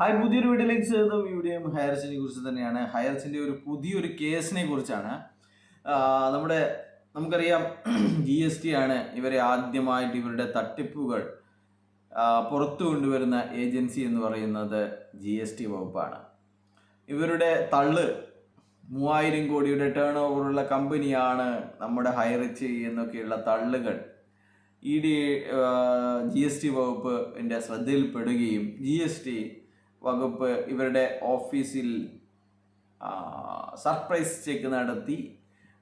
Hi, പുതിയൊരു വീഡിയോയിലേക്ക് സ്വാഗതം. വീഡിയോയും ഹയർസിനെ കുറിച്ച് തന്നെയാണ്. ഹയർസിന്റെ ഒരു പുതിയൊരു കേസിനെ കുറിച്ചാണ്. നമ്മുടെ നമുക്കറിയാം, GST ആണ് ഇവരെ ആദ്യമായിട്ട് ഇവരുടെ തട്ടിപ്പുകൾ പുറത്തു കൊണ്ടുവരുന്ന ഏജൻസി എന്ന് പറയുന്നത് GST വകുപ്പാണ്. ഇവരുടെ തള്ള് 3000 കോടിയുടെ ടേൺ ഓവറുള്ള കമ്പനിയാണ് നമ്മുടെ ഹൈറിച്ച് എന്നൊക്കെയുള്ള തള്ളുകൾ GST വകുപ്പിൻ്റെ ശ്രദ്ധയിൽപ്പെടുകയും GST വകുപ്പ് ഇവരുടെ ഓഫീസിൽ സർപ്രൈസ് ചെക്ക് നടത്തി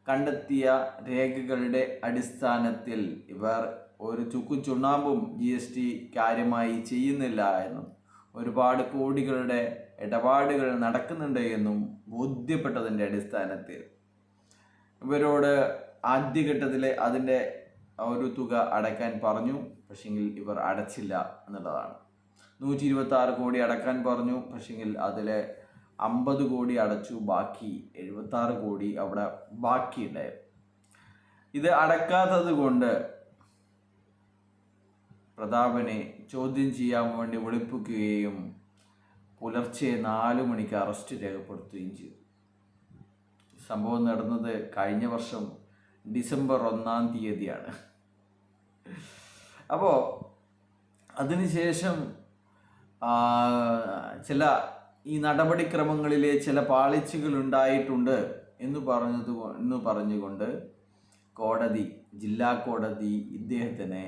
കണ്ടെത്തിയ രേഖകളുടെ അടിസ്ഥാനത്തിൽ ഇവർ ഒരു ചുക്കും ചുണ്ണാമ്പും GST കാര്യമായി ചെയ്യുന്നില്ല എന്നും ഒരുപാട് കോടികളുടെ ഇടപാടുകൾ നടക്കുന്നുണ്ട് എന്നും ബോധ്യപ്പെട്ടതിൻ്റെ അടിസ്ഥാനത്തിൽ ഇവരോട് ആദ്യഘട്ടത്തിൽ അതിൻ്റെ ഒരു തുക അടയ്ക്കാൻ പറഞ്ഞു. പക്ഷെങ്കിൽ ഇവർ അടച്ചില്ല എന്നുള്ളതാണ്. 126 കോടി അടക്കാൻ പറഞ്ഞു. പക്ഷെങ്കിൽ അതിൽ 50 കോടി അടച്ചു. ബാക്കി 76 കോടി അവിടെ ബാക്കിയുണ്ടായിരുന്നു. ഇത് അടക്കാത്തത് കൊണ്ട് പ്രതാപനെ ചോദ്യം ചെയ്യാൻ വേണ്ടി വിളിപ്പിക്കുകയും പുലർച്ചെ 4 മണിക്ക് അറസ്റ്റ് രേഖപ്പെടുത്തുകയും ചെയ്തു. സംഭവം നടന്നത് കഴിഞ്ഞ വർഷം ഡിസംബർ 1-ാം തീയതിയാണ്. അപ്പോൾ അതിനുശേഷം ചില ഈ നടപടിക്രമങ്ങളിലെ ചില പാളിച്ചകൾ ഉണ്ടായിട്ടുണ്ട് എന്ന് പറഞ്ഞുകൊണ്ട് ജില്ലാ കോടതി ഇദ്ദേഹത്തിന്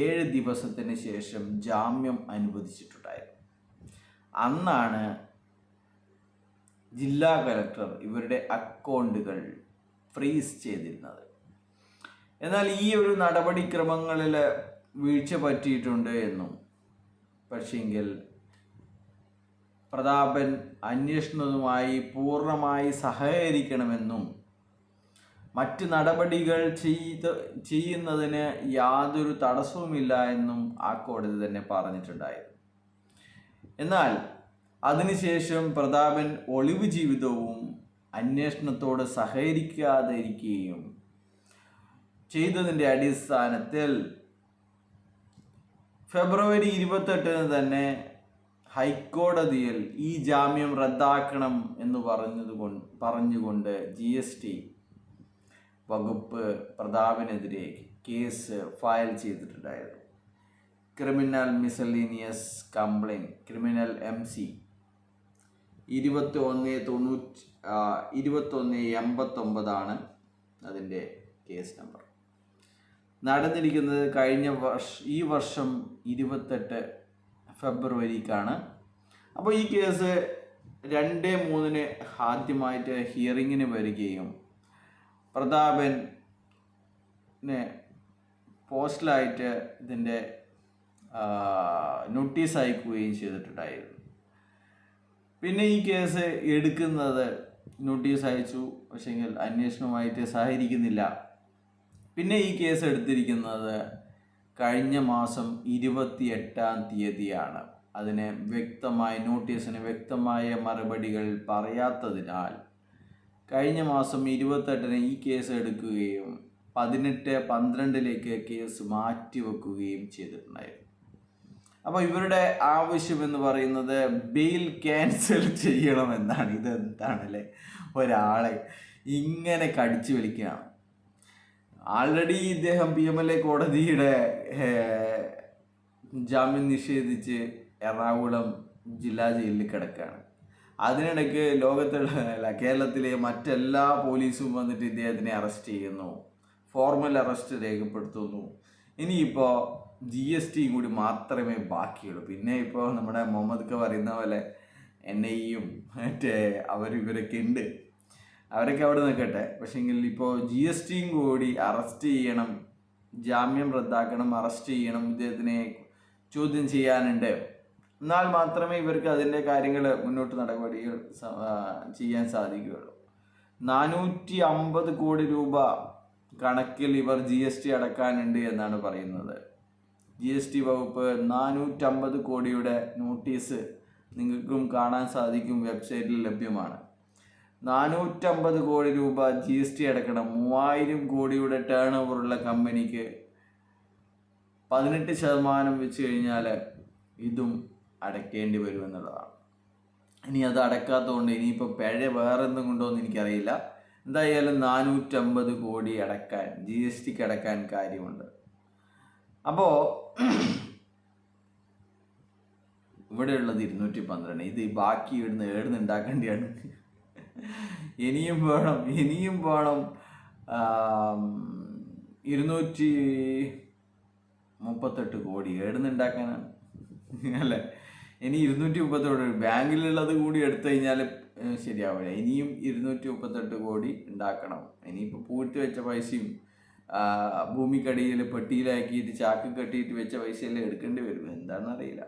7 ദിവസത്തിന് ശേഷം ജാമ്യം അനുവദിച്ചിട്ടുണ്ടായിരുന്നു. അന്നാണ് ജില്ലാ കലക്ടർ ഇവരുടെ അക്കൗണ്ടുകൾ ഫ്രീസ് ചെയ്തിരുന്നത്. എന്നാൽ ഈ ഒരു നടപടിക്രമങ്ങളിൽ വീഴ്ച പറ്റിയിട്ടുണ്ട് എന്നും പക്ഷെങ്കിൽ പ്രതാപൻ അന്വേഷണവുമായി പൂർണ്ണമായി സഹകരിക്കണമെന്നും മറ്റ് നടപടികൾ ചെയ്യുന്നതിന് യാതൊരു തടസ്സവുമില്ല എന്നും ആ കോടതി തന്നെ പറഞ്ഞിട്ടുണ്ടായിരുന്നു. എന്നാൽ അതിനുശേഷം പ്രതാപൻ ഒളിവ് ജീവിതവും അന്വേഷണത്തോട് സഹകരിക്കാതിരിക്കുകയും ചെയ്തതിൻ്റെ അടിസ്ഥാനത്തിൽ ഫെബ്രുവരി 28-ന് തന്നെ ഹൈക്കോടതിയിൽ ഈ ജാമ്യം റദ്ദാക്കണം എന്ന് പറഞ്ഞുകൊണ്ട് GST വകുപ്പ് പ്രതാപനെതിരെ കേസ് ഫയൽ ചെയ്തിട്ടുണ്ടായിരുന്നു. Criminal miscellaneous complaint, criminal MC 2189 അതിൻ്റെ കേസ് നമ്പർ. നടന്നിരിക്കുന്നത് ഈ വർഷം 28 ഫെബ്രുവരിക്കാണ്. അപ്പോൾ ഈ കേസ് 2-3-ന് ആദ്യമായിട്ട് ഹിയറിങ്ങിന് വരികയും പ്രതാപന് പോസ്റ്റലായിട്ട് ഇതിൻ്റെ നോട്ടീസ് അയക്കുകയും ചെയ്തിട്ടുണ്ടായിരുന്നു. പിന്നെ ഈ കേസ് എടുക്കുന്നത് നോട്ടീസ് അയച്ചു, പക്ഷെങ്കിൽ അന്വേഷണവുമായിട്ട് സഹകരിക്കുന്നില്ല. പിന്നെ ഈ കേസ് എടുത്തിരിക്കുന്നത് കഴിഞ്ഞ മാസം 28-ാം തീയതിയാണ്. നോട്ടീസിന് വ്യക്തമായ മറുപടികൾ പറയാത്തതിനാൽ കഴിഞ്ഞ മാസം 28-ന് ഈ കേസ് എടുക്കുകയും 18/12-ലേക്ക് കേസ് മാറ്റിവെക്കുകയും ചെയ്തിട്ടുണ്ടായിരുന്നു. അപ്പോൾ ഇവരുടെ ആവശ്യം എന്ന് പറയുന്നത് ബെയിൽ ക്യാൻസൽ ചെയ്യണമെന്നാണ്. ഇതെന്താണല്ലേ, ഒരാളെ ഇങ്ങനെ കടിച്ചു വലിക്കുകയാണ്. ആൾറെഡി ഇദ്ദേഹം PMLA കോടതിയുടെ ജാമ്യം നിഷേധിച്ച് എറണാകുളം ജില്ലാ ജയിലിൽ കിടക്കുകയാണ്. അതിനിടയ്ക്ക് കേരളത്തിലെ മറ്റെല്ലാ പോലീസും വന്നിട്ട് ഇദ്ദേഹത്തിനെ അറസ്റ്റ് ചെയ്യുന്നു, ഫോർമൽ അറസ്റ്റ് രേഖപ്പെടുത്തുന്നു. ഇനിയിപ്പോൾ GST കൂടി മാത്രമേ ബാക്കിയുള്ളൂ. പിന്നെ ഇപ്പോൾ നമ്മുടെ മുഹമ്മദ് പറയുന്ന പോലെ NIA-യും ഇവരൊക്കെ ഉണ്ട്, അവരൊക്കെ അവിടെ നിൽക്കട്ടെ. പക്ഷെങ്കിൽ ഇപ്പോൾ GST-യും കൂടി അറസ്റ്റ് ചെയ്യണം, ജാമ്യം റദ്ദാക്കണം, അറസ്റ്റ് ചെയ്യണം, ഇദ്ദേഹത്തിനെ ചോദ്യം ചെയ്യാനുണ്ട്. എന്നാൽ മാത്രമേ ഇവർക്ക് അതിൻ്റെ കാര്യങ്ങൾ നടപടികൾ ചെയ്യാൻ സാധിക്കുകയുള്ളൂ. 450 കോടി രൂപ കണക്കിൽ ഇവർ GST അടക്കാനുണ്ട് എന്നാണ് പറയുന്നത്. GST വകുപ്പ് 450 കോടിയുടെ നോട്ടീസ് നിങ്ങൾക്കും കാണാൻ സാധിക്കും, വെബ്സൈറ്റിൽ ലഭ്യമാണ്. 450 കോടി രൂപ GST അടക്കണം. 3000 കോടിയുടെ ടേൺ ഓവറുള്ള കമ്പനിക്ക് 18% വെച്ച് കഴിഞ്ഞാൽ ഇതും അടയ്ക്കേണ്ടി വരുമെന്നുള്ളതാണ്. ഇനി അത് അടയ്ക്കാത്തതുകൊണ്ട് ഇനിയിപ്പോൾ പിഴ വേറെ എന്തും കൊണ്ടോന്ന് എനിക്കറിയില്ല. എന്തായാലും 450 കോടി അടയ്ക്കാൻ GST അടയ്ക്കാൻ കാര്യമുണ്ട്. അപ്പോൾ ഇവിടെയുള്ളത് 212. ഇത് ബാക്കി ഏടുന്ന് ഉണ്ടാക്കേണ്ടിയാണ്. ഇനിയും വേണം 238 കോടി ഏടുന്ന് ഉണ്ടാക്കാനാണ് അല്ലേ? ഇനി 238 ബാങ്കിലുള്ളത് കൂടി എടുത്തു കഴിഞ്ഞാൽ ശരിയാവില്ല. ഇനിയും 238 കോടി ഉണ്ടാക്കണം. ഇനിയിപ്പോൾ പൂഴ്ത്തി വെച്ച പൈസയും ഭൂമിക്കടിയിൽ പെട്ടിയിലാക്കിയിട്ട് ചാക്ക് കെട്ടിയിട്ട് വെച്ച പൈസയെല്ലാം എടുക്കേണ്ടി വരും. എന്താണെന്നറിയില്ല.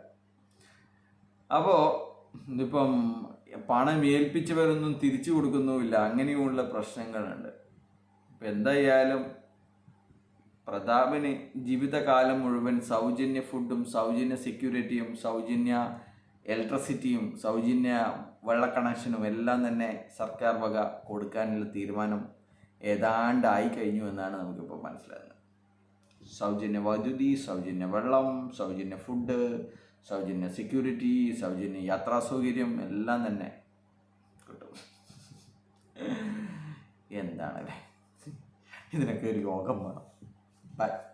അപ്പോൾ ഇതിപ്പം പണം ഏൽപ്പിച്ചവരൊന്നും തിരിച്ചു കൊടുക്കുന്നുമില്ല. അങ്ങനെയുള്ള പ്രശ്നങ്ങളുണ്ട്. ഇപ്പം എന്തായാലും പ്രതാപന് ജീവിതകാലം മുഴുവൻ സൗജന്യ ഫുഡും സൗജന്യ സെക്യൂരിറ്റിയും സൗജന്യ ഇലക്ട്രിസിറ്റിയും സൗജന്യ വെള്ള കണക്ഷനും എല്ലാം തന്നെ സർക്കാർ വക കൊടുക്കാനുള്ള തീരുമാനം ഏതാണ്ടായി കഴിഞ്ഞു എന്നാണ് നമുക്കിപ്പോൾ മനസ്സിലാകുന്നത്. സൗജന്യ വൈദ്യുതി, സൗജന്യ വെള്ളം, സൗജന്യ ഫുഡ്, സൗജന്യ സെക്യൂരിറ്റി, സൗജന്യ യാത്രാ സൗകര്യം എല്ലാം തന്നെ കിട്ടും. എന്താണല്ലേ, ഇതിനൊക്കെ ഒരു യോഗം വേണം. Bye.